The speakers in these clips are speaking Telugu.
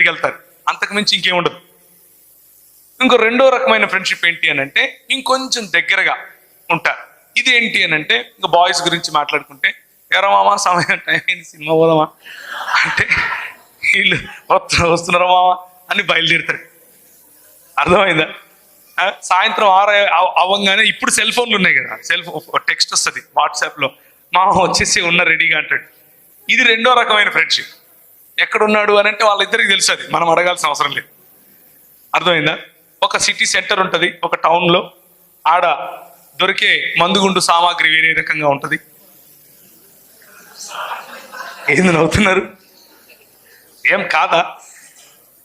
వెళ్తారు, అంతకు మించి ఇంకేముండదు. ఇంకో రెండో రకమైన ఫ్రెండ్షిప్ ఏంటి అని అంటే ఇంకొంచెం దగ్గరగా ఉంటారు. ఇది ఏంటి అని అంటే ఇంకా బాయ్స్ గురించి మాట్లాడుకుంటే, ఎరా మామా సమయం టైం అయింది సినిమా పోదామా అంటే వీళ్ళు వస్తున్నారా మామా అని బయలుదేరుతారు. అర్థమైందా? సాయంత్రం 6 అవ్వగానే ఇప్పుడు సెల్ ఫోన్లు ఉన్నాయి కదా, సెల్ ఫోన్ టెక్స్ట్ వస్తుంది వాట్సాప్లో, మామ వచ్చేసి ఉన్న రెడీగా అంటాడు. ఇది రెండో రకమైన ఫ్రెండ్షిప్. ఎక్కడున్నాడు అని అంటే వాళ్ళిద్దరికి తెలుసు, అది మనం అడగాల్సిన అవసరం లేదు. అర్థమైందా? ఒక సిటీ సెంటర్ ఉంటుంది ఒక టౌన్లో, ఆడ దొరికే మందుగుండు సామాగ్రి వేరే రకంగా ఉంటుంది. ఏంది నవ్వుతున్నారు? ఏం కాదా?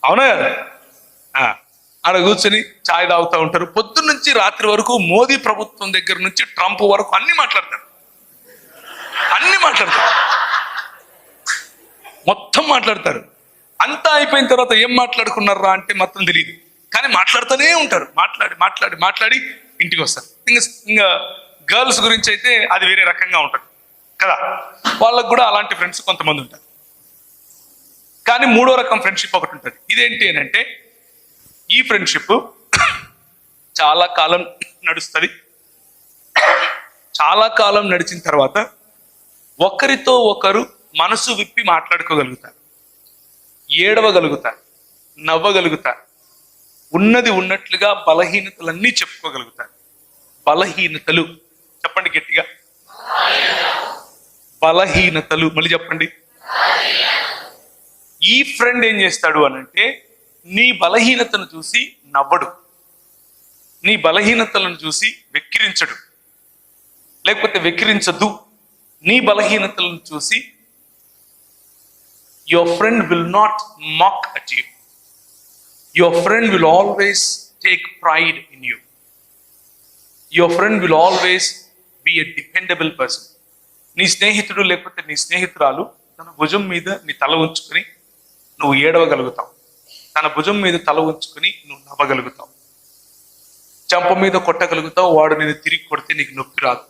అవునా? ఆడ కూర్చొని ఛాయ్ తాగుతూ ఉంటారు. పొద్దున్న నుంచి రాత్రి వరకు మోదీ ప్రభుత్వం దగ్గర నుంచి ట్రంప్ వరకు అన్ని మాట్లాడతారు, మొత్తం మాట్లాడతారు. అంతా అయిపోయిన తర్వాత ఏం మాట్లాడుకున్నారా అంటే మొత్తం తెలియదు, కానీ మాట్లాడుతూనే ఉంటారు. మాట్లాడి ఇంటికి వస్తారు. ఇంకా గర్ల్స్ గురించి అయితే అది వేరే రకంగా ఉంటుంది కదా, వాళ్ళకు కూడా అలాంటి ఫ్రెండ్స్ కొంతమంది ఉంటారు. కానీ మూడో రకం ఫ్రెండ్షిప్ ఒకటి ఉంటుంది. ఇదేంటి అని అంటే ఈ ఫ్రెండ్షిప్ చాలా కాలం నడుస్తుంది. చాలా కాలం నడిచిన తర్వాత ఒకరితో ఒకరు మనసు విప్పి మాట్లాడుకోగలుగుతారు, ఏడవగలుగుతారు, నవ్వగలుగుతారు, ఉన్నది ఉన్నట్లుగా బలహీనతలన్నీ చెప్పుకోగలుగుతారు. బలహీనతలు చెప్పండి గట్టిగా, బలహీనతలు. మళ్ళీ చెప్పండి. ఈ ఫ్రెండ్ ఏం చేస్తాడు అనంటే నీ బలహీనతను చూసి నవ్వడు, నీ బలహీనతలను చూసి వెక్కిరించడు, లేకపోతే వెక్కిరించదు. నీ బలహీనతలను చూసి your friend will not mock at you. Your friend will always take pride in you. Your friend will always be a dependable person. నీ స్నేహితుడు లేకపోతే నీ స్నేహితురాలు తన భుజం మీద నీ తల ఉంచుకొని నువ్వు ఏడవగలుగుతావు, తన భుజం మీద తల ఉంచుకొని నువ్వు నవ్వగలుగుతావు, చెంప మీద కొట్టగలుగుతావు, వాడు నేను తిరిగి కొడితే నీకు నొప్పి రాదు.